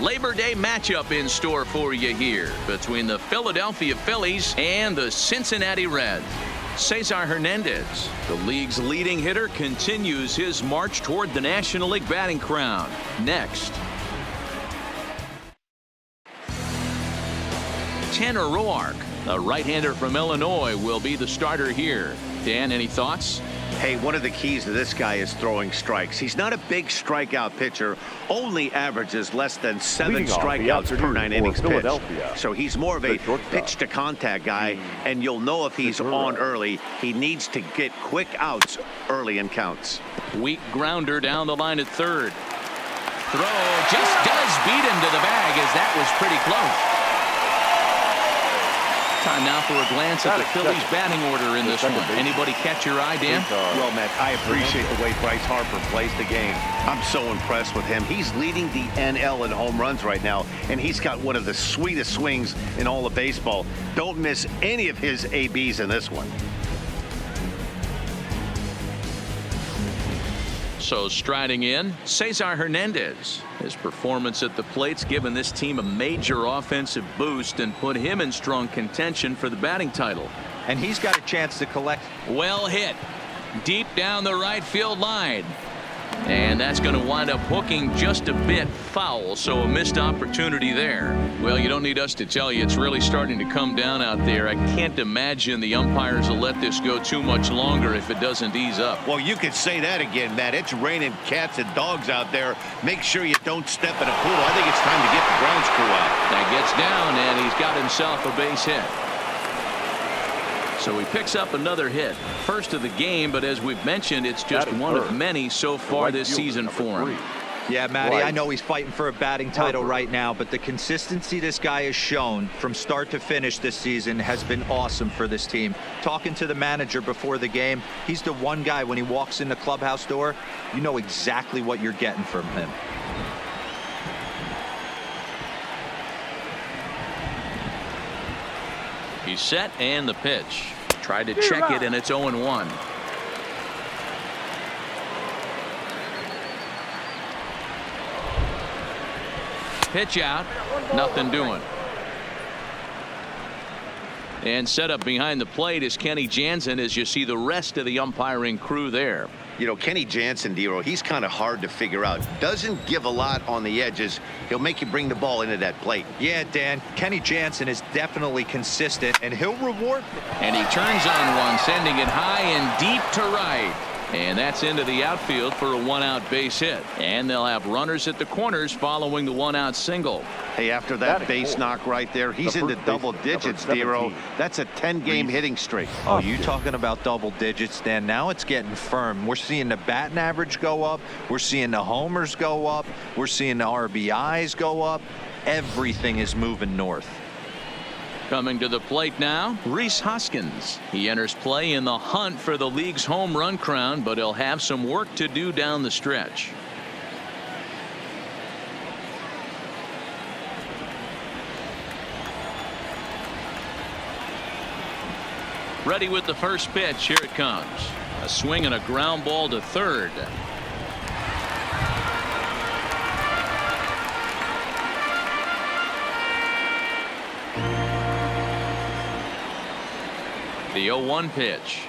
Labor Day matchup in store for you here between the Philadelphia Phillies and the Cincinnati Reds. Cesar Hernandez, the league's leading hitter, continues his march toward the National League batting crown. Next. Tanner Roark, a right-hander from Illinois, will be the starter here. Dan, any thoughts? Hey, one of the keys to this guy is throwing strikes. He's not a big strikeout pitcher, only averages less than 7 strikeouts per 9 innings pitched. So he's more of a pitch-to-contact guy, and you'll know if he's on early. He needs to get quick outs early in counts. Weak grounder down the line at third. Throw just does beat him to the bag, as that was pretty close. Time now for a glance at the Phillies batting order in this one. Anybody catch your eye, Dan? Well, Matt, I appreciate the way Bryce Harper plays the game. I'm so impressed with him. He's leading the NL in home runs right now, and he's got one of the sweetest swings in all of baseball. Don't miss any of his ABs in this one. So striding in, Cesar Hernandez. His performance at the plate's given this team a major offensive boost and put him in strong contention for the batting title. And he's got a chance to collect. Well hit. Deep down the right field line. And that's going to wind up hooking just a bit foul, so a missed opportunity there. Well, you don't need us to tell you it's really starting to come down out there. I can't imagine the umpires will let this go too much longer if it doesn't ease up. Well, you could say that again, Matt. It's raining cats and dogs out there. Make sure you don't step in a pool. I think it's time to get the grounds crew out. That gets down, and he's got himself a base hit. So he picks up another hit. First of the game, but as we've mentioned, it's just one of many so far this season for him. Yeah, Matty, I know he's fighting for a batting title right now, but the consistency this guy has shown from start to finish this season has been awesome for this team. Talking to the manager before the game, he's the one guy when he walks in the clubhouse door, you know exactly what you're getting from him. He's set, and the pitch. Tried to check it, and it's 0-1. Pitch out. Nothing doing. And set up behind the plate is Kenny Jansen as you see the rest of the umpiring crew there. You know, Kenny Jansen, D-Row, he's kind of hard to figure out. Doesn't give a lot on the edges. He'll make you bring the ball into that plate. Yeah, Dan, Kenny Jansen is definitely consistent, and he'll reward. And he turns on one, sending it high and deep to right. And that's into the outfield for a one-out base hit. And they'll have runners at the corners following the one-out single. Hey, after that base knock right there, he's into double digits, D-Row. That's a 10-game hitting streak. Oh, you talking about double digits, Dan? Now it's getting firm. We're seeing the batting average go up. We're seeing the homers go up. We're seeing the RBIs go up. Everything is moving north. Coming to the plate now, Rhys Hoskins. He enters play in the hunt for the league's home run crown, but he'll have some work to do down the stretch. Ready with the first pitch. Here it comes. A swing and a ground ball to third. The 0-1 pitch.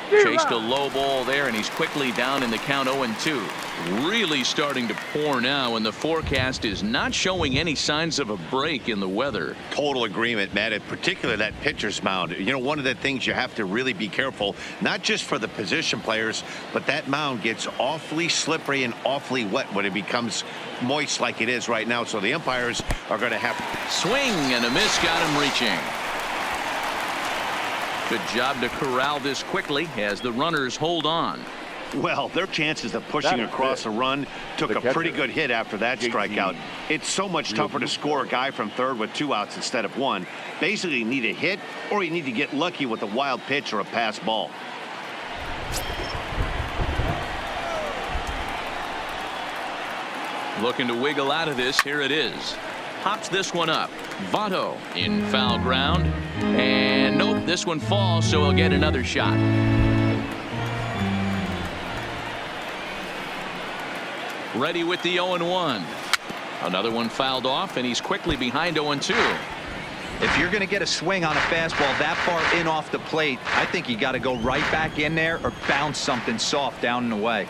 Chased a low ball there, and he's quickly down in the count 0-2. Really starting to pour now, and the forecast is not showing any signs of a break in the weather. Total agreement, Matt, in particular that pitcher's mound. You know, one of the things you have to really be careful, not just for the position players, but that mound gets awfully slippery and awfully wet when it becomes moist like it is right now. So the umpires are going to have to swing, and a miss got him reaching. Good job to corral this quickly as the runners hold on. Well, their chances of pushing across a run took a pretty good hit after that strikeout. It's so much tougher to score a guy from third with 2 outs instead of 1. Basically, you need a hit or you need to get lucky with a wild pitch or a pass ball. Looking to wiggle out of this. Here it is. Pops this one up. Votto in foul ground. And nope, this one falls, so he'll get another shot. Ready with the 0-1. Another one fouled off, and he's quickly behind 0-2. If you're going to get a swing on a fastball that far in off the plate, I think you got to go right back in there or bounce something soft down and away.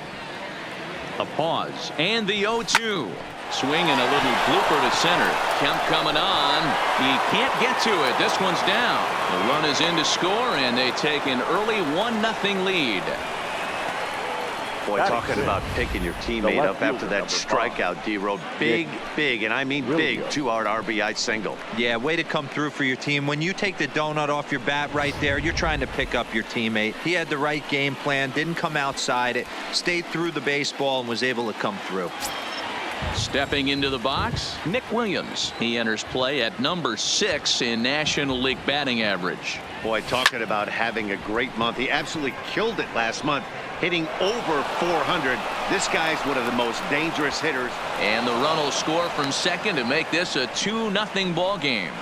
A pause, and the 0-2. Swing and a little blooper to center. Kemp coming on. He can't get to it. This one's down. The run is in to score, and they take an early 1-0 lead. Boy, talking about picking your teammate up after that strikeout, D-Road. Big, and I mean big, 2-out RBI single. Yeah, way to come through for your team. When you take the donut off your bat right there, you're trying to pick up your teammate. He had the right game plan, didn't come outside it, stayed through the baseball, and was able to come through. Stepping into the box, Nick Williams. He enters play at number 6 in National League batting average. Boy, talking about having a great month. He absolutely killed it last month, hitting over 400. This guy's one of the most dangerous hitters. And the run will score from second to make this a 2-0 ball game.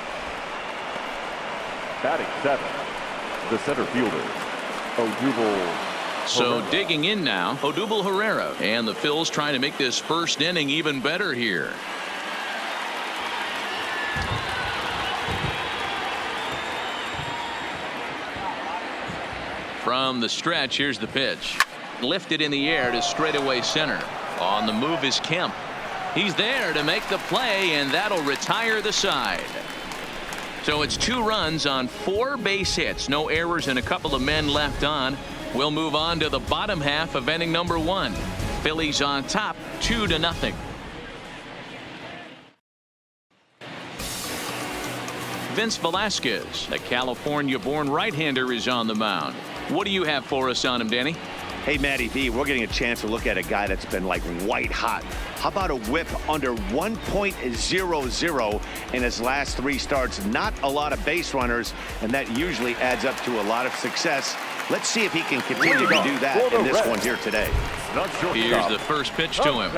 Batting 7, the center fielder, Odubel. So digging in now, Odubel Herrera, and the Phils trying to make this first inning even better here. From the stretch, here's the pitch. Lifted in the air to straightaway center. On the move is Kemp. He's there to make the play, and that'll retire the side. So it's 2 runs on 4 base hits. No errors and a couple of men left on. We'll move on to the bottom half of inning number 1. Phillies on top, 2-0. Vince Velasquez, a California-born right-hander, is on the mound. What do you have for us on him, Danny? Hey, Matty V, we're getting a chance to look at a guy that's been like white hot. How about a whip under 1.00 in his last 3 starts? Not a lot of base runners, and that usually adds up to a lot of success. Let's see if he can continue to do that in this one here today. Here's the first pitch to him.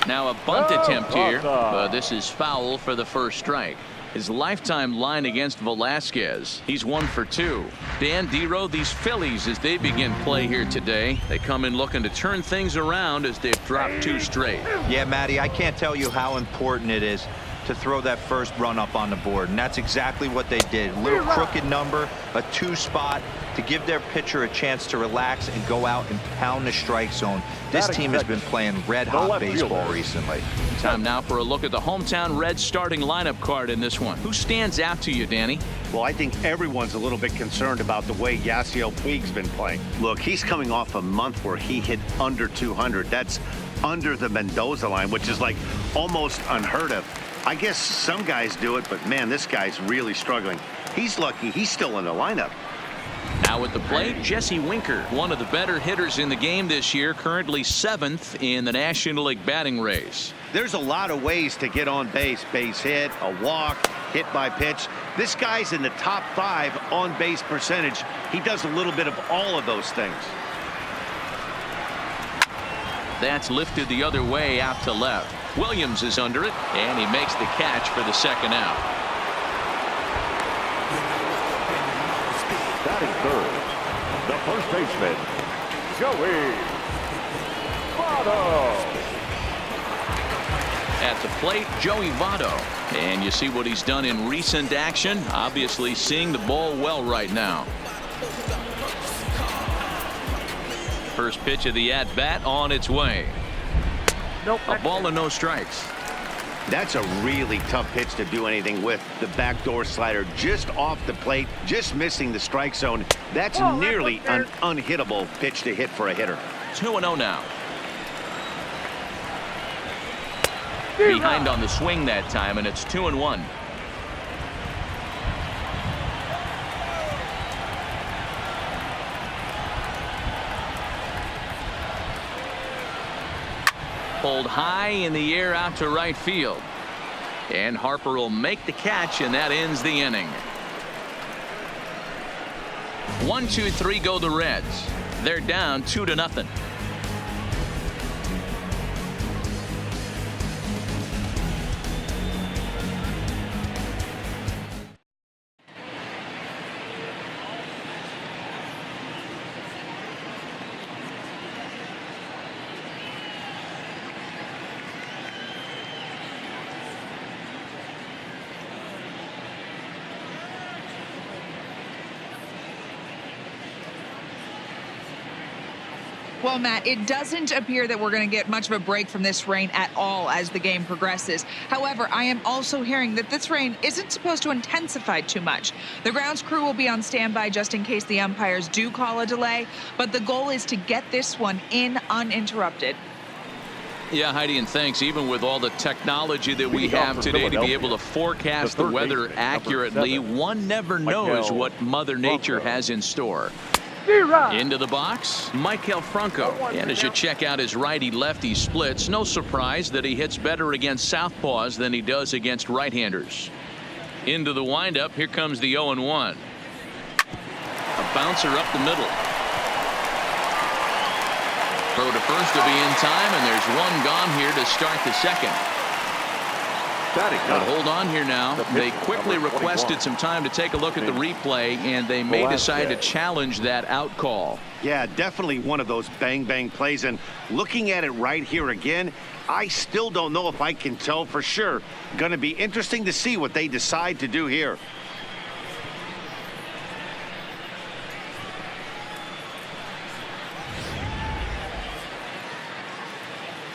Now a bunt attempt here, but this is foul for the first strike. His lifetime line against Velasquez, he's 1 for 2. Dan, D-Row, these Phillies, as they begin play here today, they come in looking to turn things around as they've dropped 2 straight. Yeah, Matty, I can't tell you how important it is to throw that first run up on the board, and that's exactly what they did. Little crooked number, a 2 spot to give their pitcher a chance to relax and go out and pound the strike zone. This team has been playing red-hot baseball recently. Time now for a look at the hometown Reds starting lineup card in this one. Who stands out to you, Danny? Well, I think everyone's a little bit concerned about the way Yasiel Puig's been playing. Look, he's coming off a month where he hit under 200. That's under the Mendoza line, which is like almost unheard of. I guess some guys do it, but man, this guy's really struggling. He's lucky he's still in the lineup. Now at the plate, Jesse Winker, one of the better hitters in the game this year, currently 7th in the National League batting race. There's a lot of ways to get on base. Base hit, a walk, hit by pitch. This guy's in the top 5 on base percentage. He does a little bit of all of those things. That's lifted the other way out to left. Williams is under it, and he makes the catch for the second out. Batting third, the first baseman, Joey Votto. At the plate, Joey Votto. And you see what he's done in recent action. Obviously seeing the ball well right now. First pitch of the at-bat on its way. A ball and no strikes. That's a really tough pitch to do anything with. The backdoor slider just off the plate, just missing the strike zone. That's nearly an unhittable pitch to hit for a hitter. 2-0 now. Behind on the swing that time, and it's 2-1. Pulled high in the air out to right field. And Harper will make the catch, and that ends the inning. 1-2-3 go the Reds. They're down 2-0. Well, Matt, it doesn't appear that we're going to get much of a break from this rain at all as the game progresses. However, I am also hearing that this rain isn't supposed to intensify too much. The grounds crew will be on standby just in case the umpires do call a delay, but the goal is to get this one in uninterrupted. Yeah, Heidi, and thanks. Even with all the technology that we have today to be able to forecast the weather accurately, one never knows what Mother Nature has in store. Into the box, Michael Franco. And as you check out his righty-lefty splits, no surprise that he hits better against southpaws than he does against right-handers. Into the windup, here comes the 0-1. A bouncer up the middle. Throw to first will be in time, and there's one gone here to start the second. But hold on here now. They quickly requested some time to take a look at the replay, and they may decide to challenge that out call. Yeah, definitely one of those bang-bang plays. And looking at it right here again, I still don't know if I can tell for sure. Going to be interesting to see what they decide to do here.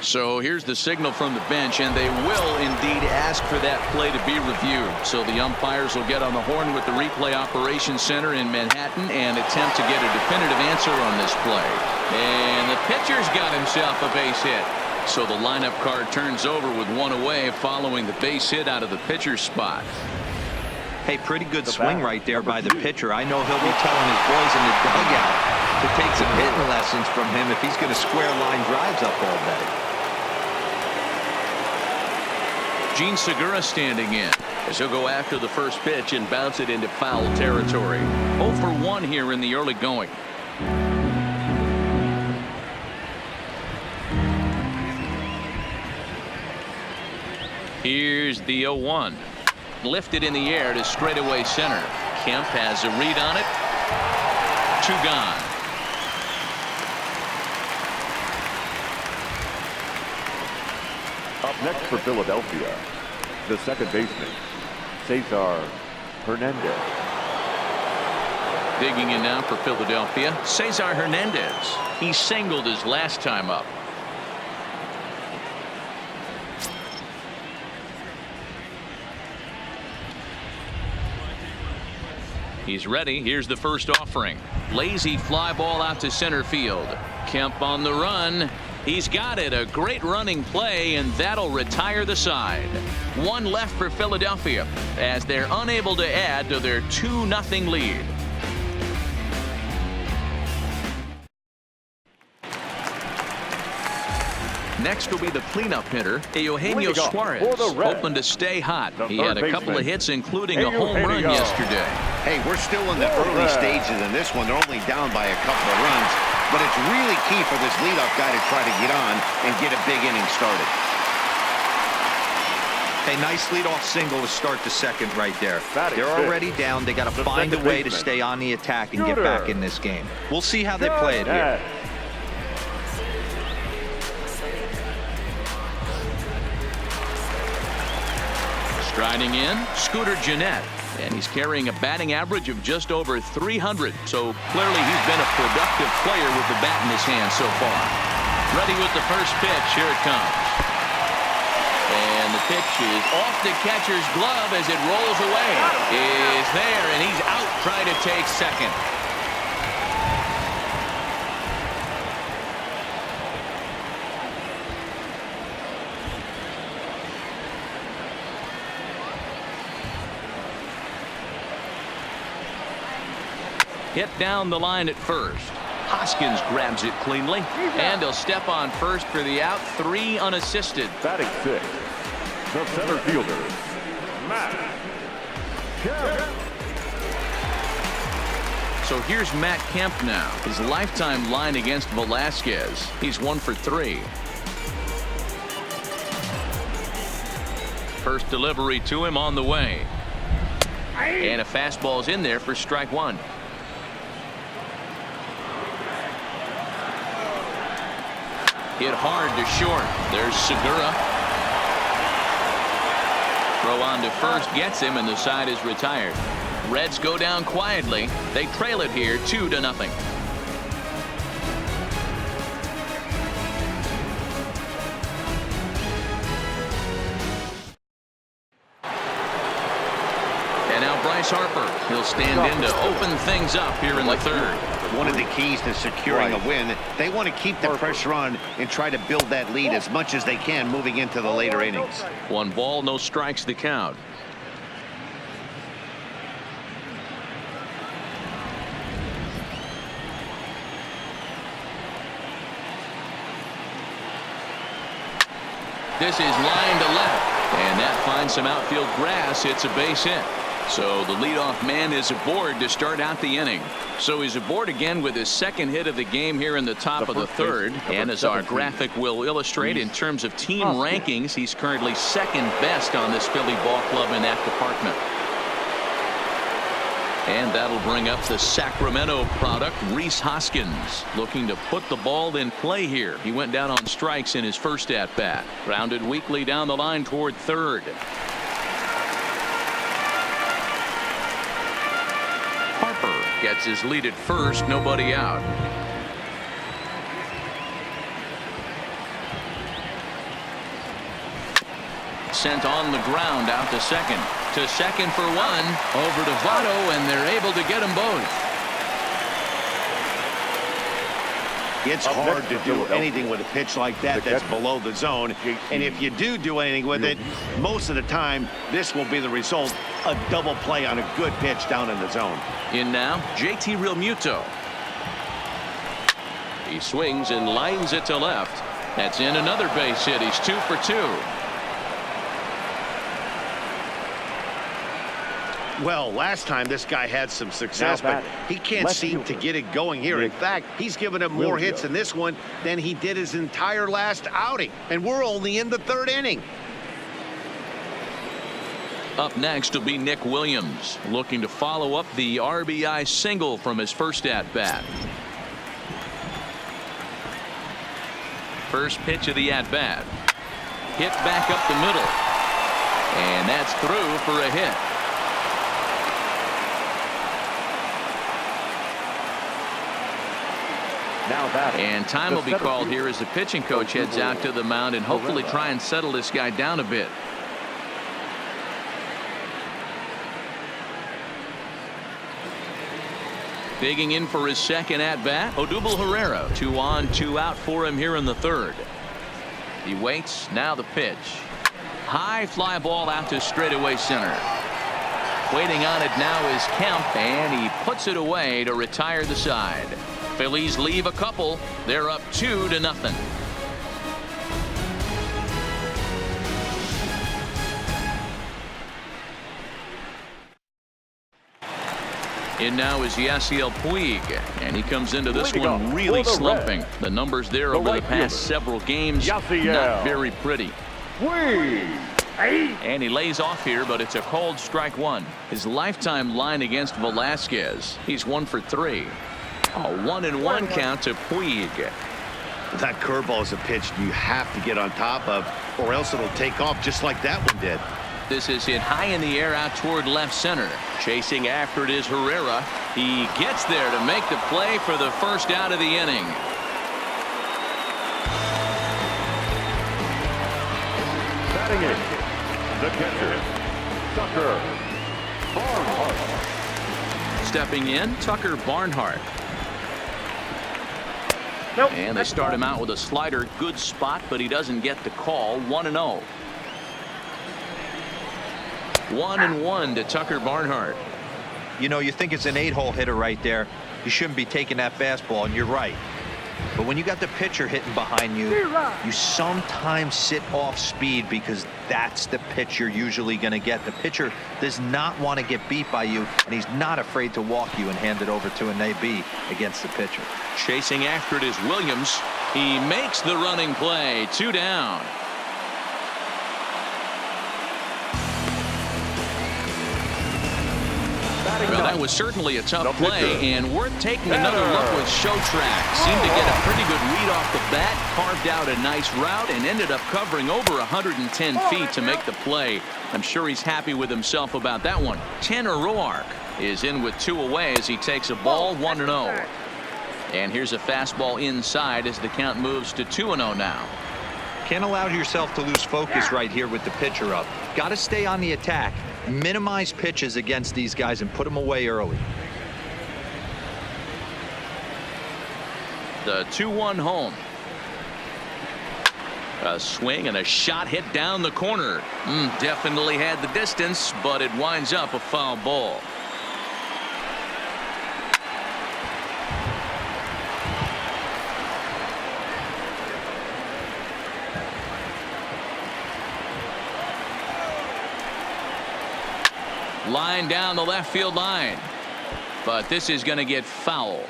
So here's the signal from the bench, and they will indeed ask for that play to be reviewed. So the umpires will get on the horn with the replay operations center in Manhattan and attempt to get a definitive answer on this play. And the pitcher's got himself a base hit. So the lineup card turns over with one away following the base hit out of the pitcher's spot. Hey, pretty good swing right there by the pitcher. I know he'll be telling his boys in the dugout to take some hitting lessons from him if he's going to square line drives up all day. Gene Segura standing in as he'll go after the first pitch and bounce it into foul territory. 0 for 1 here in the early going. Here's the 0-1. Lifted in the air to straightaway center. Kemp has a read on it. 2 gone. Up next for Philadelphia, the second baseman, Cesar Hernandez. Digging in now for Philadelphia, Cesar Hernandez. He singled his last time up. He's ready. Here's the first offering. Lazy fly ball out to center field. Kemp on the run. He's got it. A great running play, and that'll retire the side. 1 left for Philadelphia as they're unable to add to their 2-0 lead. Next will be the cleanup hitter, Eugenio Suarez, hoping to stay hot. He had a couple of hits, including a home run yesterday. Hey, we're still in the early stages in this one. They're only down by a couple of runs, but it's really key for this leadoff guy to try to get on and get a big inning started. A nice leadoff single to start the second right there. They're already down. They got to find a way to stay on the attack and get back in this game. We'll see how they play it here. Striding in, Scooter Gennett, and he's carrying a batting average of just over 300. So clearly he's been a productive player with the bat in his hand so far. Ready with the first pitch. Here it comes. And the pitch is off the catcher's glove as it rolls away. Is there, and he's out trying to take second. Hit down the line at first. Hoskins grabs it cleanly, and he'll step on first for the out. 3 unassisted. Batting 6, the center fielder, Matt Kemp. So here's Matt Kemp now. His lifetime line against Velasquez. He's 1 for 3. First delivery to him on the way. And a fastball's in there for strike 1. Hit hard to short. There's Segura. Throw on to first gets him, and the side is retired. Reds go down quietly. They trail it here 2-0. Bryce Harper. He'll stand in to open things up here in the third. One of the keys to securing a win, they want to keep the pressure on and try to build that lead as much as they can moving into the later innings. 1 ball, no strikes the count. This is line to left, and that finds some outfield grass. It's a base hit. So the leadoff man is aboard to start out the inning. So he's aboard again with his second hit of the game here in the top of the third. And as our graphic will illustrate, in terms of team rankings, he's currently second best on this Philly ball club in that department. And that'll bring up the Sacramento product, Rhys Hoskins, looking to put the ball in play here. He went down on strikes in his first at bat. Grounded weakly down the line toward third. Harper gets his lead at first, nobody out. Sent on the ground out to second. To second for one. Over to Votto, and they're able to get them both. It's hard to do anything with a pitch like that that's below the zone. And if you do anything with it, most of the time, this will be the result. A double play on a good pitch down in the zone. In now, JT Realmuto. He swings and lines it to left. That's in another base hit. He's 2 for 2. Well, last time this guy had some success, but he can't seem to get it going here. In fact, he's given him more hits in this one than he did his entire last outing. And we're only in the third inning. Up next will be Nick Williams, looking to follow up the RBI single from his first at bat. First pitch of the at bat. Hit back up the middle. And that's through for a hit. And time will be called here as the pitching coach heads out to the mound and hopefully try and settle this guy down a bit. Digging in for his second at bat, Odubel Herrera. 2 on, 2 out for him here in the third. He waits. Now the pitch. High fly ball out to straightaway center. Waiting on it now is Kemp, and he puts it away to retire the side. Phillies leave a couple. They're up 2-0. In now is Yasiel Puig, and he comes into this one really slumping. The numbers there over the past several games, not very pretty. And he lays off here, but it's a called strike one. His lifetime line against Velasquez, he's 1 for 3. A 1-1 count to Puig. That curveball is a pitch you have to get on top of, or else it'll take off just like that one did. This is hit high in the air out toward left center. Chasing after it is Herrera. He gets there to make the play for the first out of the inning. Batting in, the catcher, Tucker Barnhart. Stepping in, Tucker Barnhart. And they start him out with a slider. Good spot, but he doesn't get the call. 1-0. 1-1 to Tucker Barnhart. You know, you think it's an 8-hole hitter right there. You shouldn't be taking that fastball, and you're right. But when you got the pitcher hitting behind you, you sometimes sit off speed because that's the pitch you're usually going to get. The pitcher does not want to get beat by you, and he's not afraid to walk you and hand it over to an AB against the pitcher. Chasing after it is Williams. He makes the running play. 2 down. Well, that was certainly a tough play, and worth taking another look with Showtrack. Seemed to get a pretty good read off the bat, carved out a nice route, and ended up covering over 110 feet to make the play. I'm sure he's happy with himself about that one. Tanner Roark is in with 2 away as he takes a ball. 1-0. And here's a fastball inside as the count moves to 2-0 now. Can't allow yourself to lose focus right here with the pitcher up. Got to stay on the attack. Minimize pitches against these guys and put them away early. The 2-1 home. A swing and a shot hit down the corner. Definitely had the distance, but it winds up a foul ball. Line down the left field line, but this is going to get foul.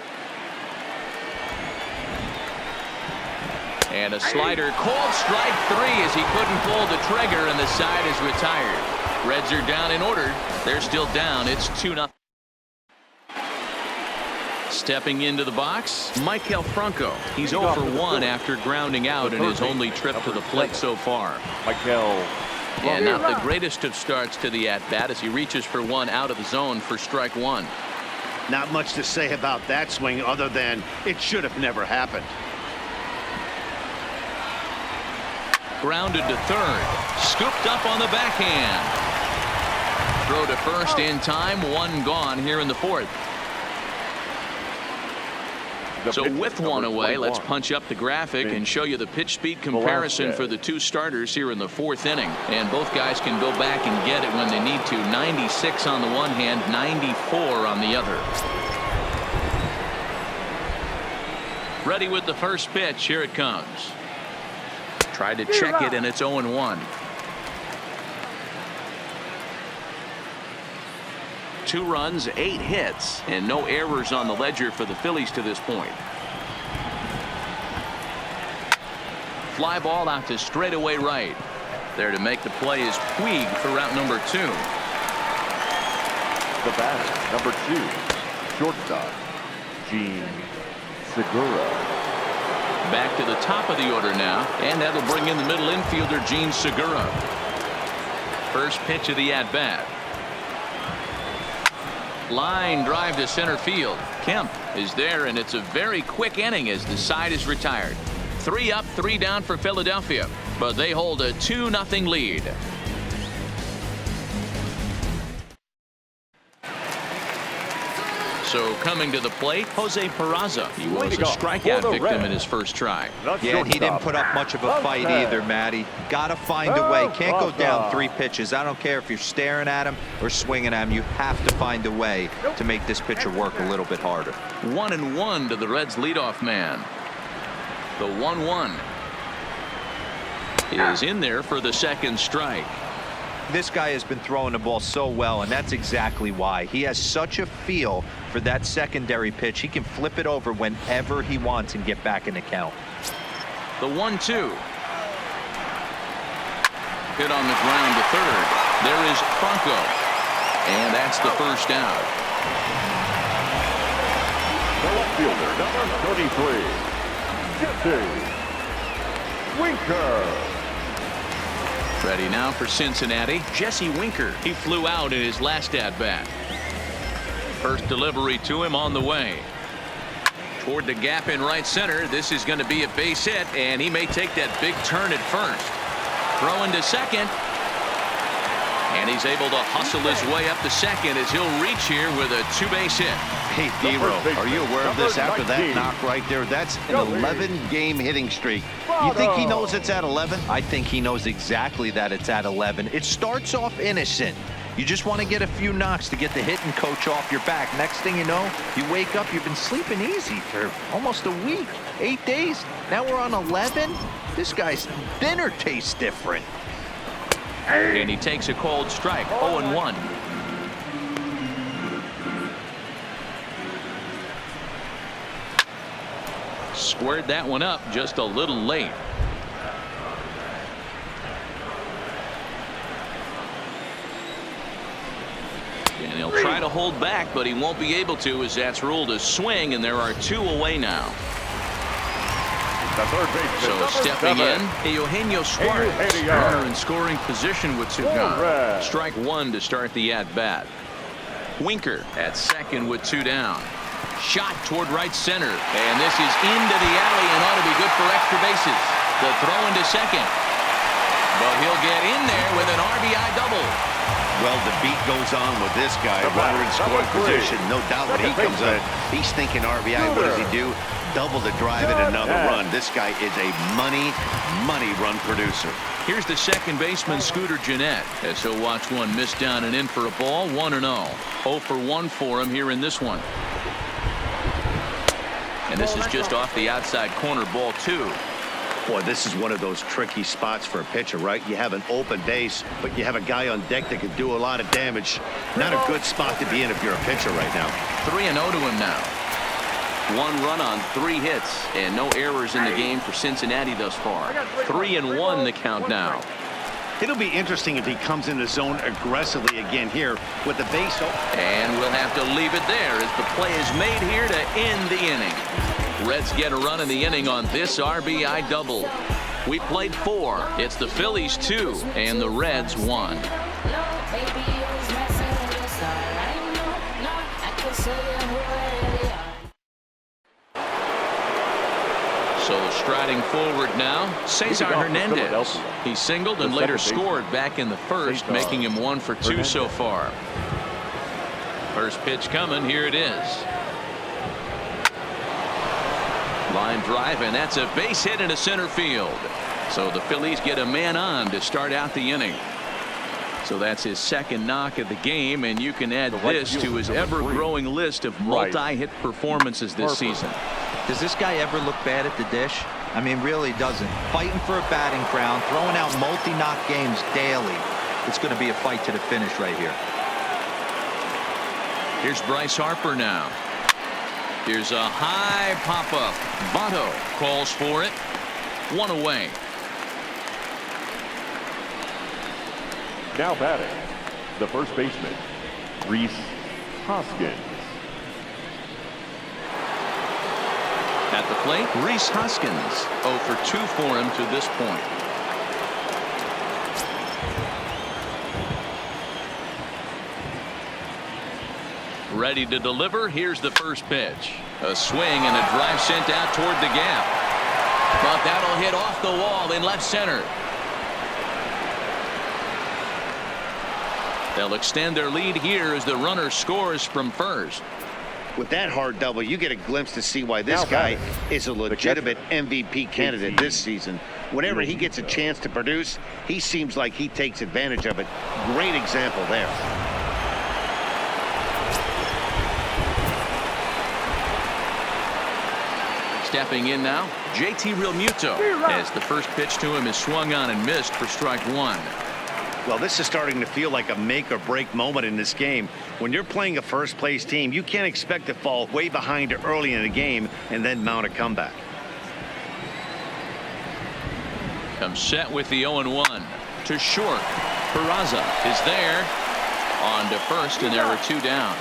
And a slider, called strike 3 as he couldn't pull the trigger, and the side is retired. Reds are down in order. They're still down. It's 2-0. Stepping into the box, Maikel Franco. He's 0 for 1 after grounding out in his only trip to the plate so far. Maikel. And not the greatest of starts to the at-bat as he reaches for one out of the zone for strike 1. Not much to say about that swing other than it should have never happened. Grounded to third. Scooped up on the backhand. Throw to first in time. One gone here in the fourth. So with one away, let's punch up the graphic and show you the pitch speed comparison for the two starters here in the fourth inning. And both guys can go back and get it when they need to. 96 on the one hand, 94 on the other. Ready with the first pitch. Here it comes. Tried to check it, and it's 0-1. 2 runs, 8 hits, and no errors on the ledger for the Phillies to this point. Fly ball out to straightaway right. There to make the play is Puig for route number 2. The batter, number 2, shortstop, Gene Segura. Back to the top of the order now, and that'll bring in the middle infielder Gene Segura. First pitch of the at-bat. Line drive to center field. Kemp is there, and it's a very quick inning as the side is retired. 3 up, 3 down for Philadelphia, but they hold a 2-0 lead. So coming to the plate, Jose Peraza. He was a strikeout victim in his first try. Yeah, and he didn't put up much of a fight either, Matty. Got to find a way. Can't go down 3 pitches. I don't care if you're staring at him or swinging at him. You have to find a way to make this pitcher work a little bit harder. 1-1 to the Reds leadoff man. The 1-1 is in there for the second strike. This guy has been throwing the ball so well, and that's exactly why. He has such a feel for that secondary pitch. He can flip it over whenever he wants and get back in the count. The 1-2. Hit on the ground to third. There is Franco. And that's the first out. The left fielder, number 33, Jesse Winker. Ready now for Cincinnati, Jesse Winker. He flew out in his last at-bat. First delivery to him on the way. Toward the gap in right center. This is going to be a base hit, and he may take that big turn at first. Throwing to second. And he's able to hustle his way up to second as he'll reach here with a 2-base hit. Hey, D-Row, are you aware of this after that knock right there? That's an 11-game hitting streak. You think he knows it's at 11? I think he knows exactly that it's at 11. It starts off innocent. You just want to get a few knocks to get the hitting coach off your back. Next thing you know, you wake up, you've been sleeping easy for almost a week, 8 days. Now we're on 11. This guy's dinner tastes different. And he takes a cold strike. 0-1. Squared that one up just a little late. And he'll try to hold back, but he won't be able to as that's ruled a swing, and there are 2 away now. So stepping in, Eugenio Suarez. Runner in scoring position with 2 gone. Strike 1 to start the at-bat. Winker at second with 2 down. Shot toward right center, and this is into the alley and ought to be good for extra bases. The throw into second, but he'll get in there with an RBI double. Well, the beat goes on with this guy. Runner in scoring position. No doubt when he comes up, he's thinking RBI. What does he do? Double the drive and another run. This guy is a money run producer. Here's the second baseman, Scooter Gennett, as he'll watch one miss down and in for a ball. 1-0. 0 for 1 for him here in this one. And this is just off the outside corner, ball 2. Boy, this is one of those tricky spots for a pitcher, right? You have an open base, but you have a guy on deck that can do a lot of damage. Not a good spot to be in if you're a pitcher right now. 3-0 to him now. 1 run on 3 hits and no errors in the game for Cincinnati thus far. 3-1 the count now. It'll be interesting if he comes in the zone aggressively again here with the base. And we'll have to leave it there as the play is made here to end the inning. Reds get a run in the inning on this RBI double. We played 4. It's the Phillies 2 and the Reds 1. So striding forward now, Cesar Hernandez. He singled and later scored back in the first, making him 1 for 2 so far. First pitch coming. Here it is. Line drive, and that's a base hit into center field. So the Phillies get a man on to start out the inning. So that's his second knock of the game, and you can add this to his ever-growing list of multi-hit performances this season. Does this guy ever look bad at the dish? I mean, really doesn't. Fighting for a batting crown, throwing out multi-knock games daily. It's going to be a fight to the finish right here. Here's Bryce Harper now. Here's a high pop-up. Votto calls for it. 1 away. Now batting, the first baseman, Rhys Hoskins. At the plate, Rhys Hoskins. 0 for 2 for him to this point. Ready to deliver. Here's the first pitch. A swing and a drive sent out toward the gap. But that'll hit off the wall in left center. They'll extend their lead here as the runner scores from first. With that hard double, you get a glimpse to see why this guy is a legitimate MVP candidate this season. Whenever he gets a chance to produce, he seems like he takes advantage of it. Great example there. Stepping in now, JT Realmuto, as the first pitch to him is swung on and missed for strike 1. Well, this is starting to feel like a make or break moment in this game. When you're playing a first place team, you can't expect to fall way behind early in the game and then mount a comeback. Comes set with the 0-1 to short. Peraza is there on to first, and there are 2 down.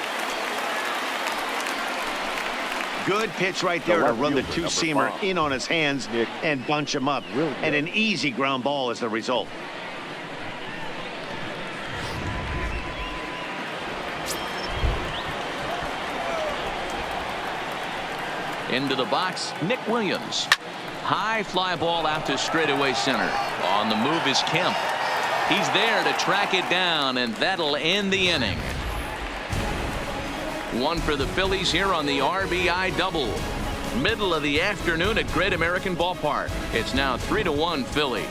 Good pitch right there to run the 2-seamer in on his hands and bunch him up. And an easy ground ball as the result. Into the box, Nick Williams. High fly ball out to straightaway center. On the move is Kemp. He's there to track it down, and that'll end the inning. 1 for the Phillies here on the RBI double. Middle of the afternoon at Great American Ballpark. It's now 3-1 Philly.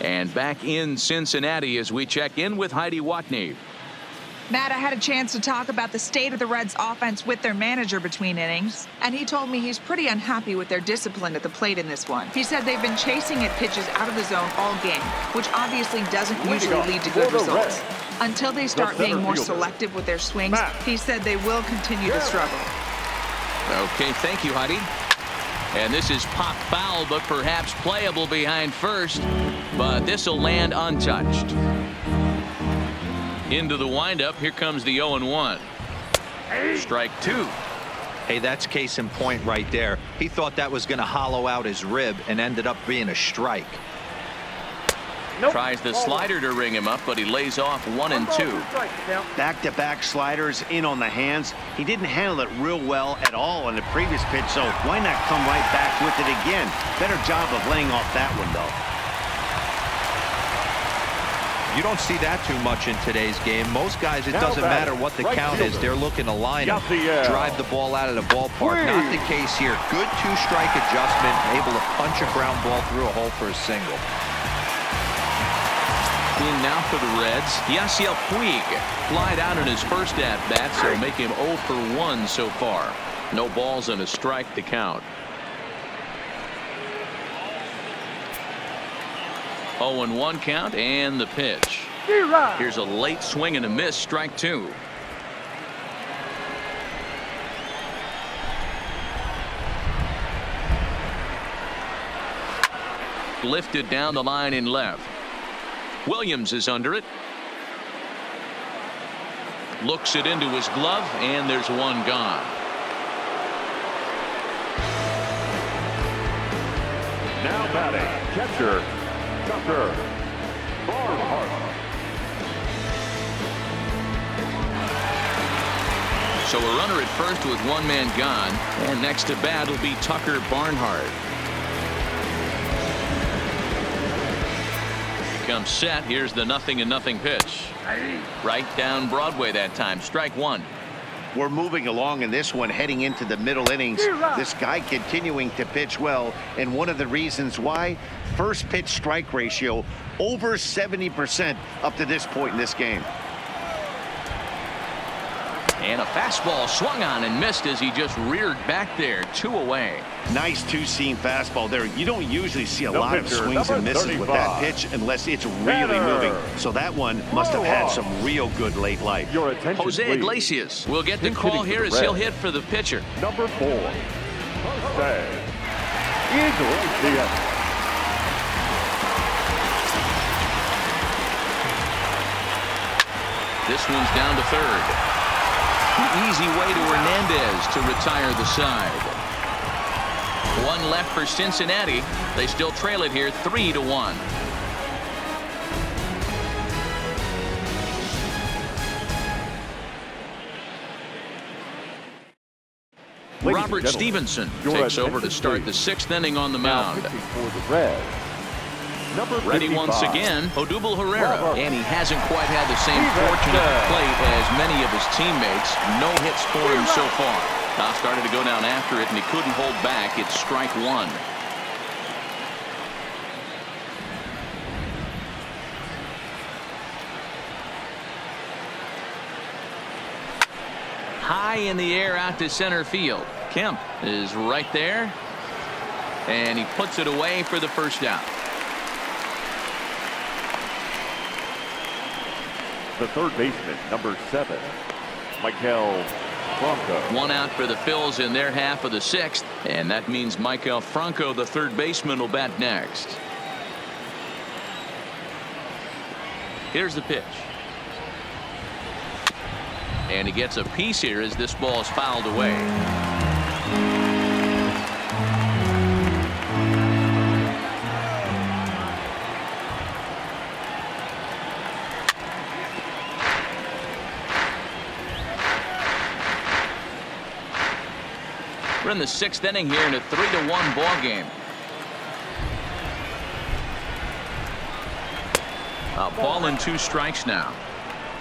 And back in Cincinnati as we check in with Heidi Watney. Matt, I had a chance to talk about the state of the Reds offense with their manager between innings, and he told me he's pretty unhappy with their discipline at the plate in this one. He said they've been chasing at pitches out of the zone all game, which obviously doesn't usually lead to good results. Until they start being more selective with their swings, he said they will continue to struggle. Okay, thank you, Heidi. And this is pop foul, but perhaps playable behind first, but this will land untouched. Into the windup, here comes the 0-1. Strike 2. Hey, that's case in point right there. He thought that was going to hollow out his rib and ended up being a strike. Tries the slider to ring him up, but he lays off 1 and 2. Back-to-back sliders in on the hands. He didn't handle it real well at all on the previous pitch, so why not come right back with it again? Better job of laying off that one, though. You don't see that too much in today's game. Most guys, it doesn't matter what the count is. They're looking to line up, drive the ball out of the ballpark. Not the case here. Good two-strike adjustment, able to punch a ground ball through a hole for a single. In now for the Reds, Yasiel Puig flied out in his first at-bat, so make him 0 for 1 so far. No balls and a strike to count. 0-1 count and the pitch. Here's a late swing and a miss, strike 2. Lifted down the line in left. Williams is under it. Looks it into his glove, and there's one gone. Now batting, catcher, Tucker Barnhart. So a runner at first with one man gone, and next to bat will be Tucker Barnhart. Comes set. Here's the 0-0 pitch. Right down Broadway that time. Strike 1. We're moving along in this one, heading into the middle innings. This guy continuing to pitch well, and one of the reasons why, first pitch strike ratio over 70% up to this point in this game. And a fastball swung on and missed as he just reared back there. 2 away. Nice two-seam fastball there. You don't usually see a lot of swings and misses with that pitch unless it's really moving. So that one must have had some real good late life. Jose Iglesias will get the call here as he'll hit for the pitcher. Number 4, Jose Iglesias. This one's down to third. The easy way to Hernandez to retire the side. One left for Cincinnati. They still trail it here 3-1. Robert Stevenson takes over to start the 6th inning on the mound. For the Reds, number 55, ready once again, Odubel Herrera, and he hasn't quite had the same fortune at the plate as many of his teammates. No hits for him so far. Now started to go down after it, and he couldn't hold back. It's strike 1. High in the air out to center field. Kemp is right there, and he puts it away for the first out. The third baseman, number 7, Maikel Franco. One out for the Phillies in their half of the 6th, and that means Maikel Franco, the third baseman, will bat next. Here's the pitch. And he gets a piece here as this ball is fouled away. We're in the 6th inning here in a 3-1 ball game. A ball and 2 strikes now.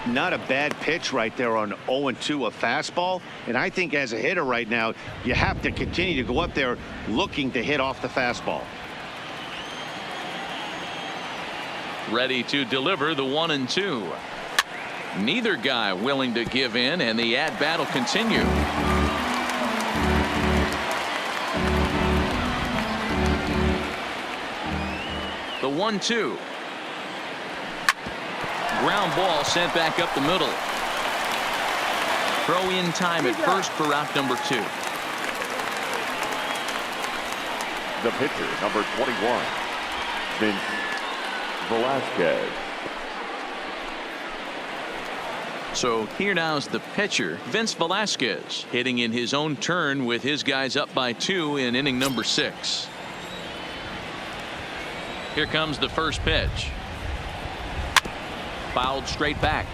Not a bad pitch right there on 0-2, a fastball. And I think as a hitter right now, you have to continue to go up there looking to hit off the fastball. Ready to deliver the 1-2. Neither guy willing to give in, and the at-bat will continue. The 1-2. Ground ball sent back up the middle. Throw in time at first for out number 2. The pitcher, number 21, Vince Velasquez. So here now is the pitcher, Vince Velasquez, hitting in his own turn with his guys up by 2 in inning number 6. Here comes the first pitch. fouled straight back.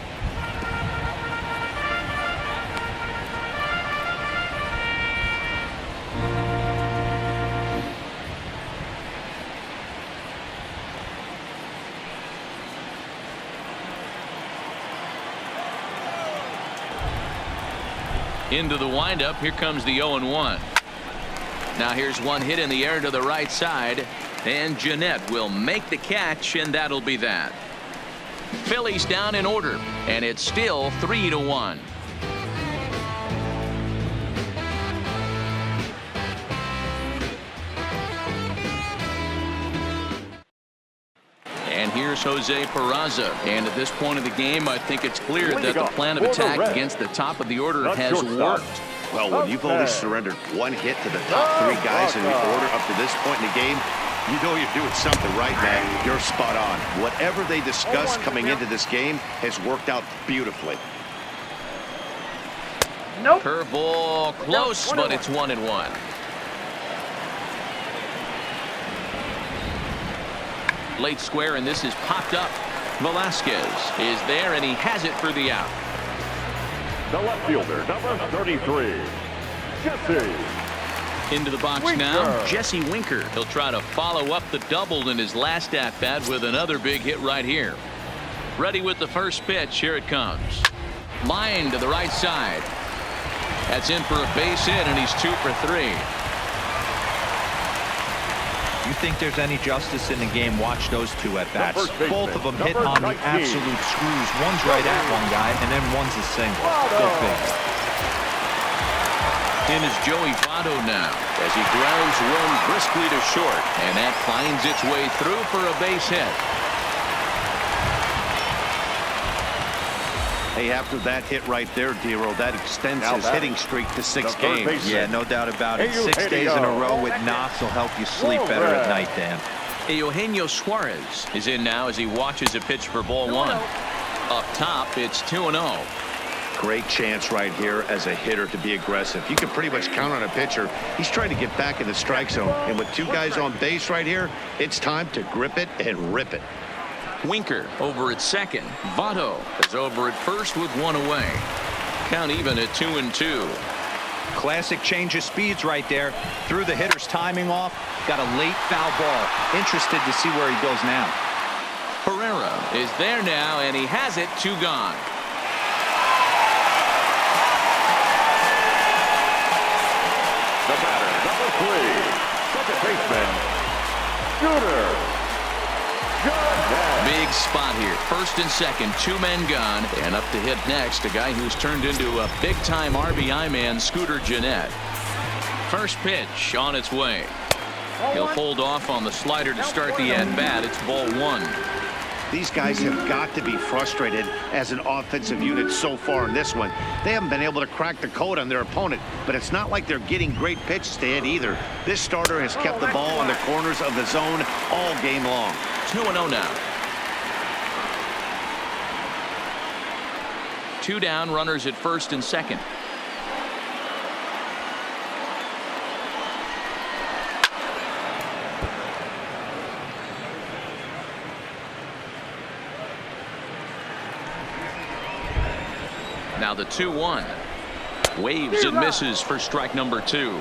Into the windup. Here comes the 0-1. Now here's one hit in the air to the right side, and Jeanette will make the catch, and that'll be that. Phillies down in order, and it's still 3-1. And here's Jose Peraza. And at this point of the game, I think it's clear that the plan of attack against the top of the order has worked. Well, when you've only surrendered one hit to the top three guys in the order up to this point in the game, you know you're doing something right, man. You're spot on. Whatever they discussed coming into this game has worked out beautifully. Nope. Curveball close, but it's 1-1. Late square, and this is popped up. Velasquez is there, and he has it for the out. The left fielder, number 33, Jesse. Into the box Winker. now, Jesse Winker. He'll try to follow up the double in his last at-bat with another big hit right here. Ready with the first pitch. Here it comes. Line to the right side. That's in for a base hit, and he's 2 for 3. You think there's any justice in the game? Watch those two at bats. Both of them hit number on the 19. absolute screws. One's right at one guy, and then one's a single. Go figure. In is Joey Votto now as he grounds one briskly to short, and that finds its way through for a base hit. Hey, after that hit right there, Dero, that extends his hitting streak to 6 games. Yeah, no doubt about it. 6 days in a row with knocks will help you sleep better at night, Dan. Eugenio Suarez is in now as he watches a pitch for ball 1. Up top, it's 2-0. Great chance right here as a hitter to be aggressive. You can pretty much count on a pitcher. He's trying to get back in the strike zone. And with 2 guys on base right here, it's time to grip it and rip it. Winker over at second. Votto is over at first with 1 away. Count even at 2-2. Classic change of speeds right there. Threw the hitter's timing off. Got a late foul ball. Interested to see where he goes now. Pereira is there now, and he has it. 2 gone. The batter, number 3, second baseman, Shooter. Big spot here. First and second, 2 men gone, and up to hit next, a guy who's turned into a big-time RBI man, Scooter Jeanette. First pitch on its way. He'll hold off on the slider to start the at-bat. It's ball 1. These guys have got to be frustrated as an offensive unit so far in this one. They haven't been able to crack the code on their opponent, but it's not like they're getting great pitches to hit either. This starter has kept the ball in the corners of the zone all game long. 2-0 now. 2 down, runners at first and second. Now the 2-1. Waves and misses for strike number 2.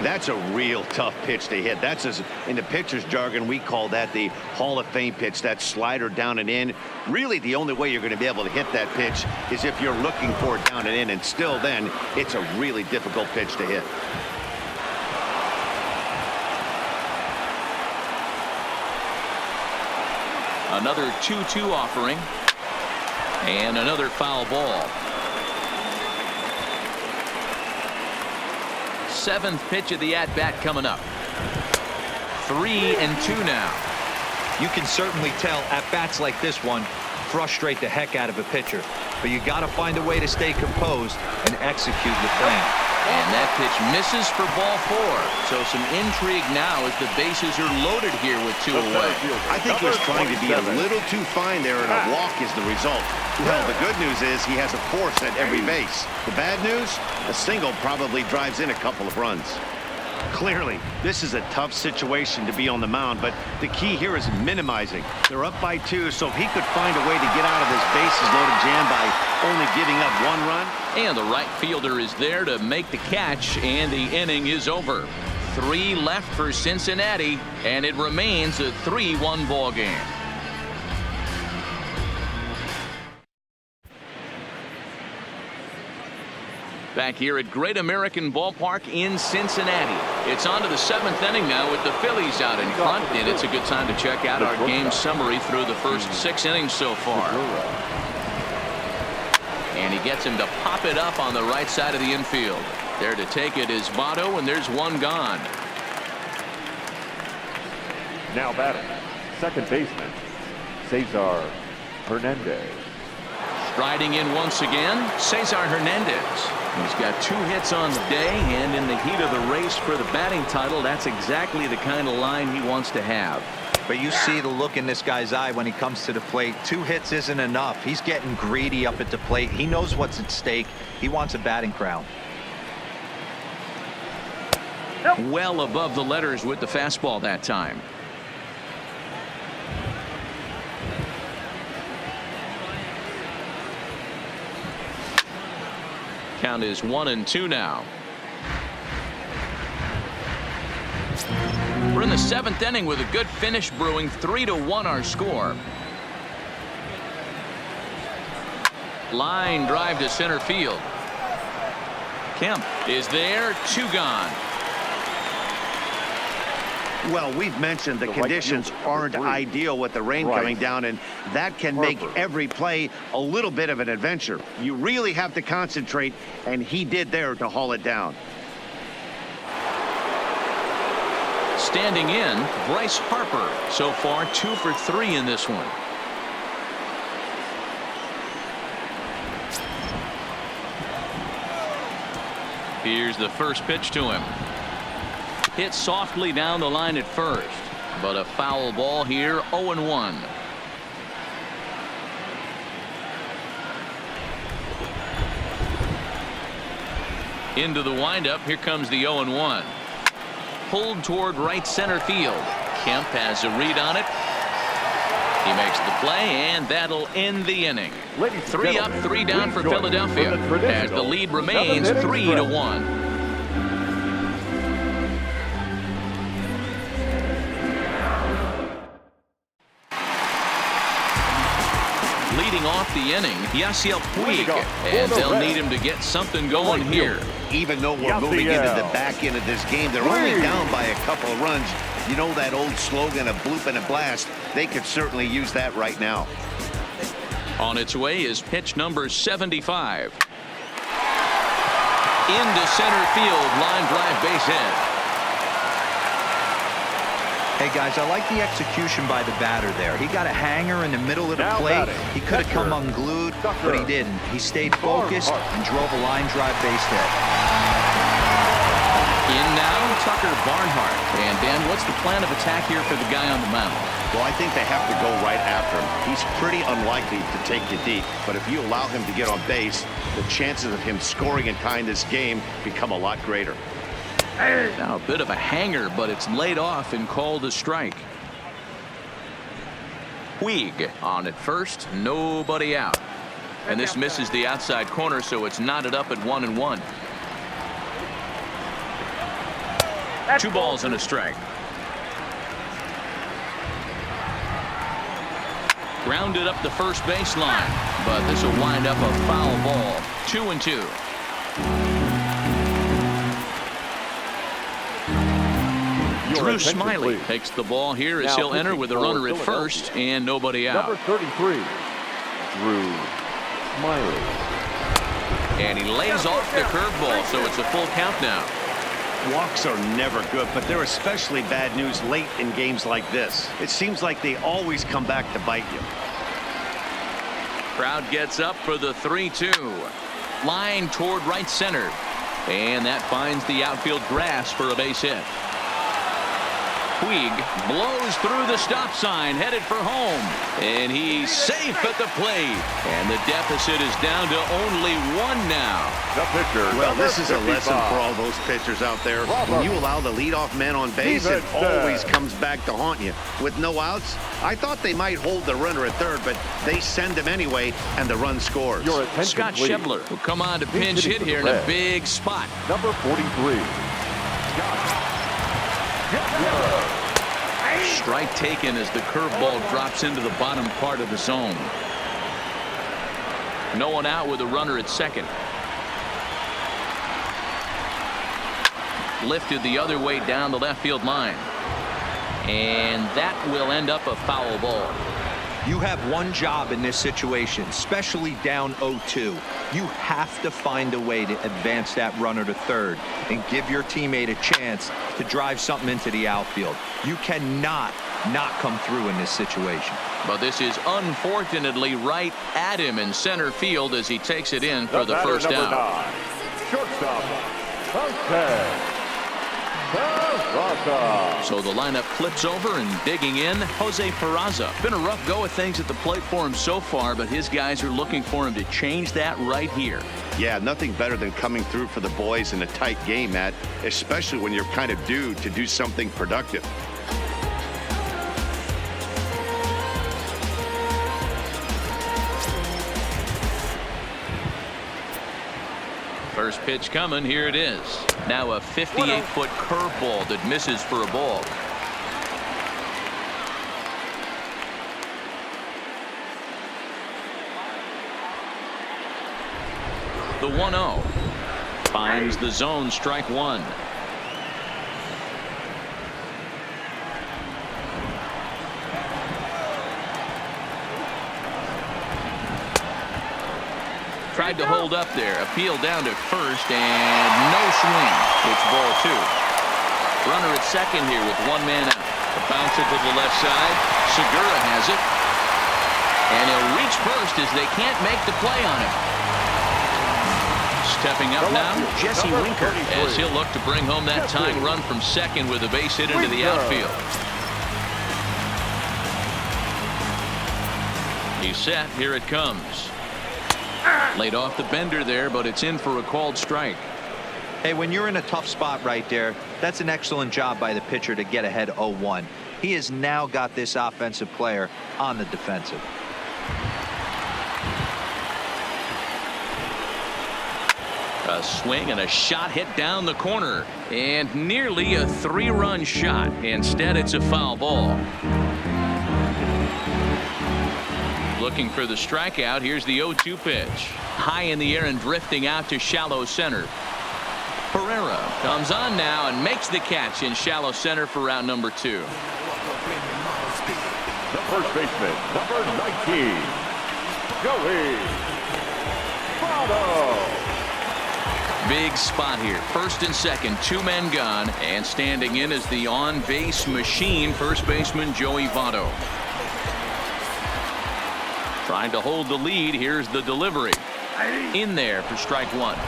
That's a real tough pitch to hit. That's, as in the pitcher's jargon, we call that the Hall of Fame pitch, that slider down and in. Really, the only way you're going to be able to hit that pitch is if you're looking for it down and in, and still then, it's a really difficult pitch to hit. Another 2-2 offering, and another foul ball. 7th pitch of the at-bat coming up. 3-2 now. You can certainly tell at-bats like this one frustrate the heck out of a pitcher, but you got to find a way to stay composed and execute your plan. And that pitch misses for ball 4. So some intrigue now as the bases are loaded here with 2 away. I think he was trying to be a little too fine there, and a walk is the result. Well, the good news is he has a force at every base. The bad news, a single probably drives in a couple of runs. Clearly, this is a tough situation to be on the mound, but the key here is minimizing. They're up by 2, so if he could find a way to get out of this bases-loaded jam by only giving up 1 run. And the right fielder is there to make the catch, and the inning is over. 3 left for Cincinnati, and it remains a 3-1 ball game. Back here at Great American Ballpark in Cincinnati. It's on to the 7th inning now with the Phillies out in front, and it's a good time to check out our game summary through the first 6 innings so far. And he gets him to pop it up on the right side of the infield. There to take it is Votto, and there's 1 gone. Now batting, second baseman, Cesar Hernandez. Striding in once again, Cesar Hernandez. He's got 2 hits on the day, and in the heat of the race for the batting title, that's exactly the kind of line he wants to have. But you see the look in this guy's eye when he comes to the plate. 2 hits isn't enough. He's getting greedy up at the plate. He knows what's at stake. He wants a batting crown. Well above the letters with the fastball that time. Count is 1-2 now. We're in the 7th inning with a good finish brewing. 3-1 our score. Line drive to center field. Kemp is there. 2 gone. Well, we've mentioned the conditions aren't ideal with the rain coming down, and that can make every play a little bit of an adventure. You really have to concentrate, and he did there to haul it down. Standing in, Bryce Harper. So far 2 for 3 in this one. Here's the first pitch to him. Hit softly down the line at first, but a foul ball here. 0-1. Into the windup. Here comes the 0-1. Pulled toward right center field. Kemp has a read on it. He makes the play, and that'll end the inning. 3 up, 3 down for Philadelphia, as the lead remains 3-1. Leading off the inning, Yasiel Puig, and they'll need him to get something going here. Even though we're moving into the back end of this game, they're only down by a couple of runs. You know that old slogan, a bloop and a blast. They could certainly use that right now. On its way is pitch number 75. Into center field, line drive, base hit. Hey guys, I like the execution by the batter there. He got a hanger in the middle of the plate. He could have come unglued, but he didn't. He stayed focused and drove a line drive base hit. In now, Tucker Barnhart. And Dan, what's the plan of attack here for the guy on the mound? Well, I think they have to go right after him. He's pretty unlikely to take you deep, but if you allow him to get on base, the chances of him scoring and tying this game become a lot greater. Now a bit of a hanger, but it's laid off and called a strike. Puig on at first, nobody out. And this misses the outside corner, so it's knotted up at 1-1. 2 balls and a strike. Grounded up the first baseline, but this will wind up a foul ball. 2-2. Drew Smiley takes the ball here as he'll enter with a runner at first and nobody out. Number 33, Drew Smiley. And he lays off the curveball, so it's a full count now. Walks are never good, but they're especially bad news late in games like this. It seems like they always come back to bite you. Crowd gets up for the 3-2. Line toward right center. And that finds the outfield grass for a base hit. Puig blows through the stop sign, headed for home. And he's safe at the plate. And the deficit is down to only 1 now. The pitcher. Well, this is a lesson for all those pitchers out there. When you allow the leadoff man on base, it always comes back to haunt you. With no outs, I thought they might hold the runner at third, but they send him anyway, and the run scores. Scott Schebler will come on to pinch hit here in a big spot. Number 43. Strike taken as the curveball drops into the bottom part of the zone. No one out with a runner at second. Lifted the other way down the left field line. And that will end up a foul ball. You have one job in this situation, especially down 0-2. You have to find a way to advance that runner to third and give your teammate a chance to drive something into the outfield. You cannot not come through in this situation. But this is unfortunately right at him in center field as he takes it in for the first out. 9, shortstop, okay. So the lineup flips over, and digging in, Jose Peraza. Been a rough go of things at the plate for him so far, but his guys are looking for him to change that right here. Yeah, nothing better than coming through for the boys in a tight game, Matt, especially when you're kind of due to do something productive. First pitch coming. Here it is. Now a 58-foot curveball that misses for a ball. The 1-0 finds the zone, strike one. Tried to hold up there. Appeal down to first, and no swing. It's ball two. Runner at second here with one man out. A bouncer to the left side. Segura has it. And he'll reach first as they can't make the play on him. Stepping up now, Jesse Winker, as he'll look to bring home that tying run from second with a base hit into the outfield. He's set. Here it comes. Laid off the bender there, but it's in for a called strike. Hey, when you're in a tough spot right there, that's an excellent job by the pitcher to get ahead 0-1. He has now got this offensive player on the defensive. A swing and a shot hit down the corner, and nearly a 3-run shot. Instead, it's a foul ball. Looking for the strikeout. Here's the 0-2 pitch. High in the air and drifting out to shallow center. Pereira comes on now and makes the catch in shallow center for round number 2. The first baseman, number 19, Joey Votto. Big spot here. First and second, 2 men gone, and standing in is the on-base machine, first baseman Joey Votto. Trying to hold the lead. Here's the delivery. In there for strike one.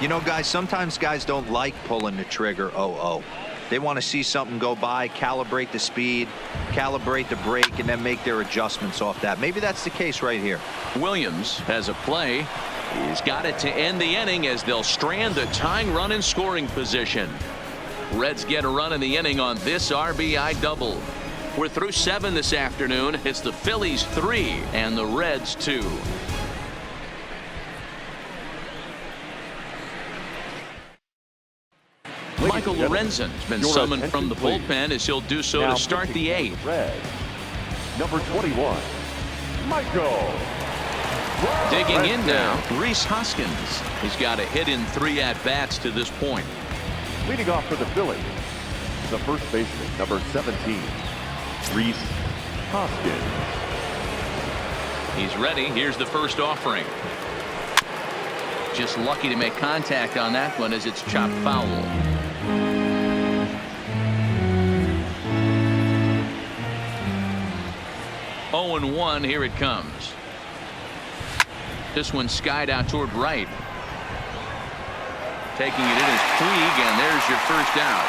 You know, guys, sometimes guys don't like pulling the trigger 0-0. They want to see something go by, calibrate the speed, calibrate the brake, and then make their adjustments off that. Maybe that's the case right here. Williams has a play. He's got it to end the inning as they'll strand the tying run in scoring position. Reds get a run in the inning on this RBI double. We're through 7 this afternoon. It's the Phillies 3 and the Reds 2. Michael Lorenzen's been summoned from the bullpen as he'll do so to start the 8th. Number 21, Michael. Digging in now, Rhys Hoskins. He's got a hit in 3 at-bats to this point. Leading off for the Phillies, the first baseman, number 17, Rhys Hoskins. He's ready. Here's the first offering. Just lucky to make contact on that one as it's chopped foul. Oh and 1. Here it comes. This one skied out toward right. Taking it in is Puig, and there's your first out.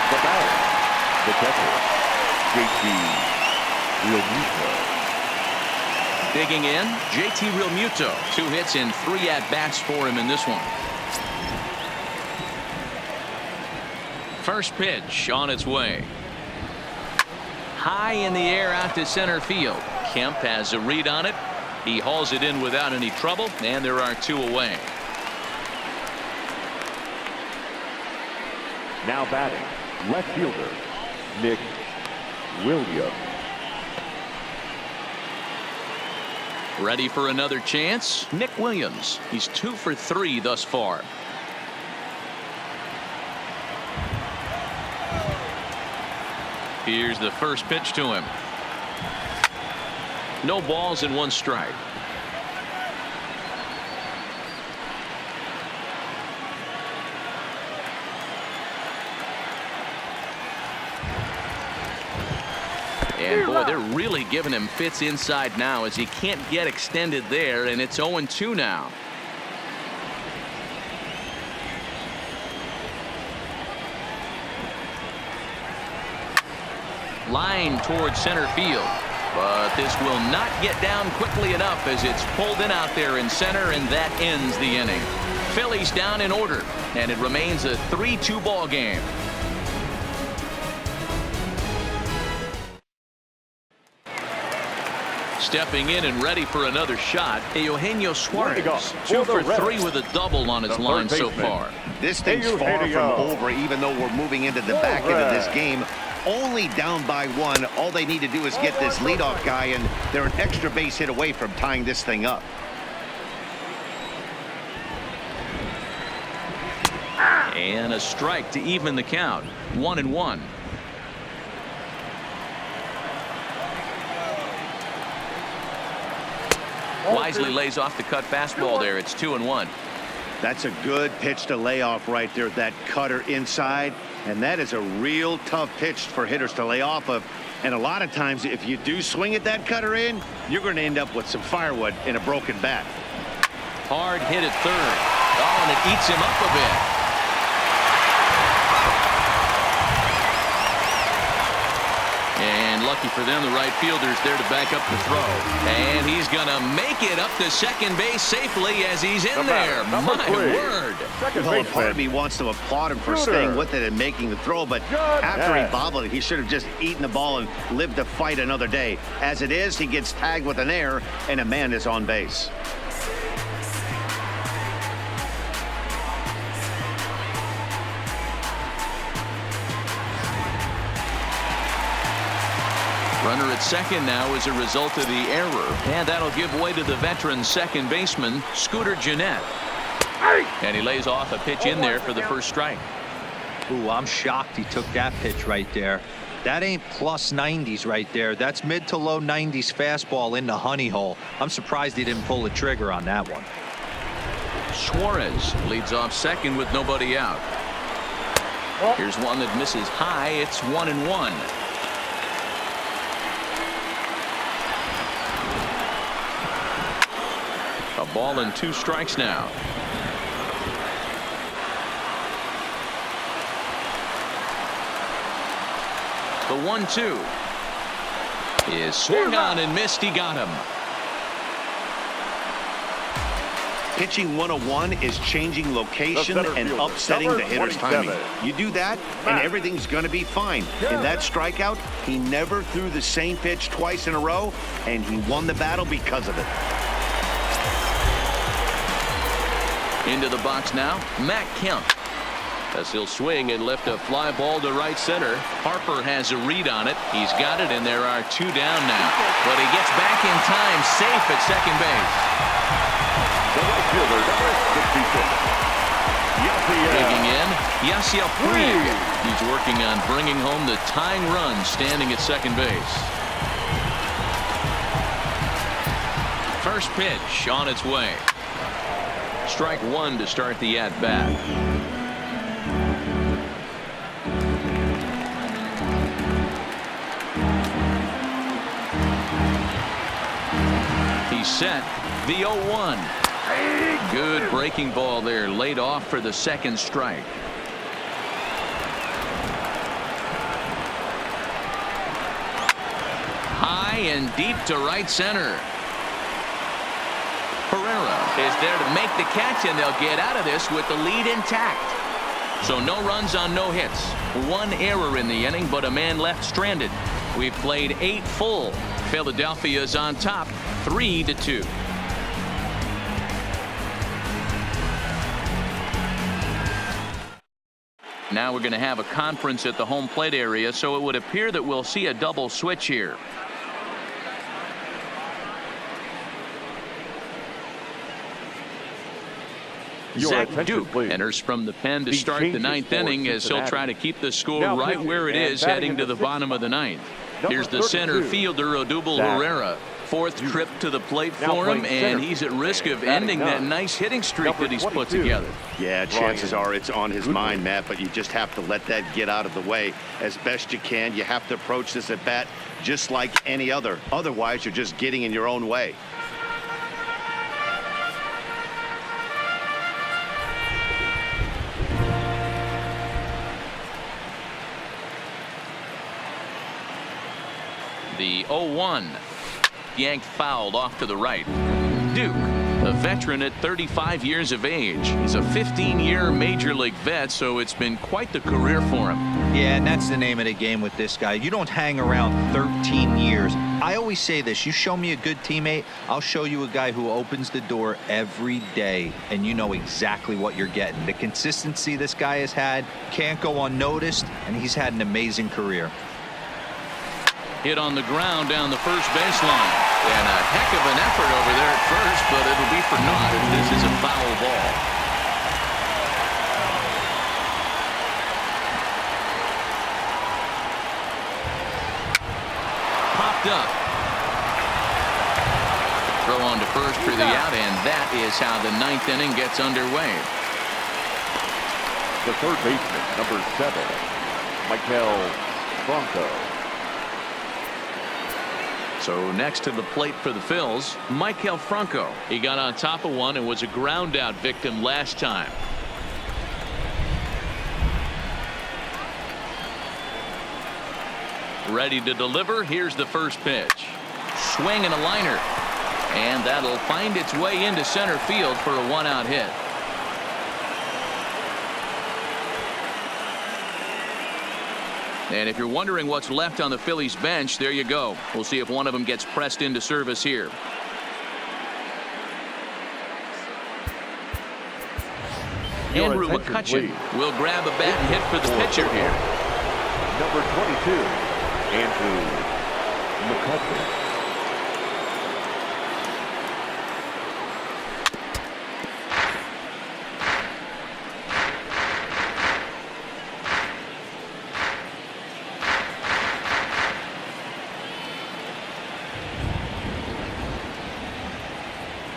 The batter, the catcher, JT Realmuto. Digging in, JT Realmuto. 2 hits and 3 at-bats for him in this one. First pitch on its way. High in the air out to center field. Kemp has a read on it. He hauls it in without any trouble, and there are 2 away. Now batting, left fielder, Nick Williams. Ready for another chance? Nick Williams. He's 2 for 3 thus far. Here's the first pitch to him. No balls and 1 strike. And boy, they're really giving him fits inside now as he can't get extended there, and it's 0-2 now. Line towards center field, but this will not get down quickly enough as it's pulled in out there in center, and that ends the inning. Phillies down in order, and it remains a 3-2 ball game. Stepping in and ready for another shot, Eugenio Suarez, 2 for 3 with a double on his line so far. This thing's far from over, even though we're moving into the back end of this game. Only down by 1. All they need to do is get this leadoff guy, and they're an extra base hit away from tying this thing up. And a strike to even the count. 1-1. Wisely lays off the cut fastball there. It's 2-1. That's a good pitch to lay off right there. That cutter inside. And that is a real tough pitch for hitters to lay off of. And a lot of times, if you do swing at that cutter in, you're going to end up with some firewood in a broken bat. Hard hit at third. Oh, and it eats him up a bit. And lucky for them, the right fielder's there to back up the throw. And he's going to make it up to second base safely as he's in there. My word. Well, part of me wants to applaud him for staying with it and making the throw, but after he bobbled it, he should have just eaten the ball and lived to fight another day. As it is, he gets tagged with an error, and a man is on base. Runner at second now as a result of the error, and that'll give way to the veteran second baseman, Scooter Gennett. And he lays off a pitch in there for the first strike. Ooh, I'm shocked he took that pitch right there. That ain't plus 90s right there. That's mid to low 90s fastball in the honey hole. I'm surprised he didn't pull the trigger on that one. Suarez leads off second with nobody out. Here's one that misses high. It's 1-1. A ball and 2 strikes now. The 1-2 is swung on and missed. He got him. Pitching 101 is changing location and upsetting the hitter's timing. You do that, and everything's going to be fine. In that strikeout, he never threw the same pitch twice in a row, and he won the battle because of it. Into the box now, Matt Kemp. As he'll swing and lift a fly ball to right center. Harper has a read on it. He's got it, and there are 2 down now. But he gets back in time, safe at second base. The right fielder, number 66. Digging in, Yasiel Puig. He's working on bringing home the tying run, standing at second base. First pitch on its way. Strike 1 to start the at-bat. He's set. The 0-1. Good breaking ball there, laid off for the second strike. and deep to right center. Pereira is there to make the catch, and they'll get out of this with the lead intact. So no runs on no hits. One error in the inning, but a man left stranded. We've played 8 full. Philadelphia is on top, 3-2. Now we're going to have a conference at the home plate area, so it would appear that we'll see a double switch here. Zach Duke enters from the pen to start the 9th inning as he'll try to keep the score right where it is heading to the bottom of the 9th. Here's the center fielder, Odubel Herrera. 4th trip to the plate for him, and he's at risk of ending that nice hitting streak that he's put together. Yeah, chances are it's on his mind, Matt, but you just have to let that get out of the way as best you can. You have to approach this at bat just like any other. Otherwise, you're just getting in your own way. The 0-1. Yanked fouled off to the right. Duke, a veteran at 35 years of age. He's a 15-year major league vet, so it's been quite the career for him. Yeah, and that's the name of the game with this guy. You don't hang around 13 years. I always say this, you show me a good teammate, I'll show you a guy who opens the door every day, and you know exactly what you're getting. The consistency this guy has had can't go unnoticed, and he's had an amazing career. Hit on the ground down the first baseline. And a heck of an effort over there at first, but it'll be for naught if this is a foul ball. Popped up. Throw on to first for the out, and that is how the 9th inning gets underway. The third baseman, number 7, Maikel Franco. So next to the plate for the Phils, Maikel Franco. He got on top of one and was a ground out victim last time. Ready to deliver. Here's the first pitch. Swing and a liner. And that'll find its way into center field for a 1-out hit. And if you're wondering what's left on the Phillies bench, there you go. We'll see if one of them gets pressed into service here. Andrew McCutchen will grab a bat and hit for the pitcher here. Number 22, Andrew McCutchen.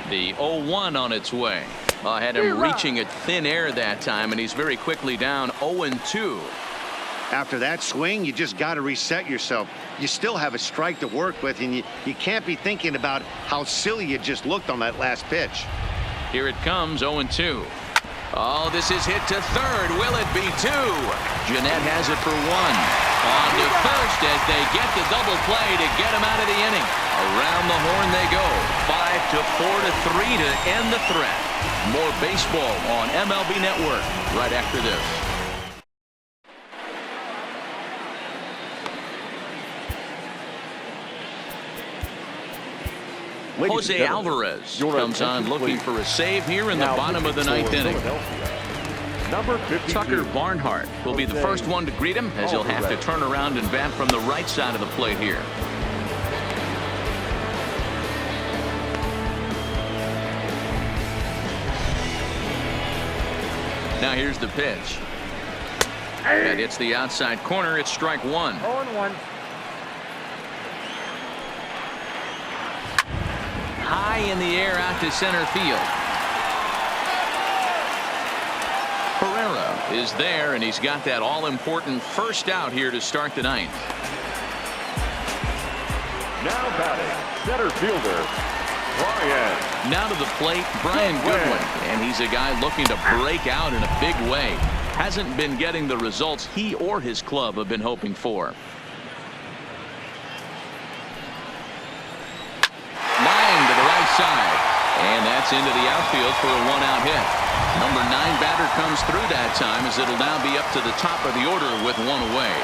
The 0-1 on its way. I had him reaching at thin air that time, and he's very quickly down 0-2. After that swing, you just got to reset yourself. You still have a strike to work with, and you can't be thinking about how silly you just looked on that last pitch. Here it comes, 0-2. Oh, this is hit to third. Will it be 2? Jeanette has it for 1. On to first as they get the double play to get him out of the inning. Around the horn they go. 5-4-3 to end the threat. More baseball on MLB Network right after this. Jose Alvarez comes on looking for a save here in the bottom of the 9th inning. Number 52. Tucker Barnhart will be the first one to greet him as he'll have to turn around and bat from the right side of the plate here. Now here's the pitch. That hits the outside corner. It's strike 1. 0-1. High in the air out to center field. Pereira is there, and he's got that all-important first out here to start the 9th. Now batting, center fielder, Brian. Now to the plate, Brian Goodwin, and he's a guy looking to break out in a big way. Hasn't been getting the results he or his club have been hoping for. That's into the outfield for a 1-out hit. Number 9 batter comes through that time, as it'll now be up to the top of the order with 1 away.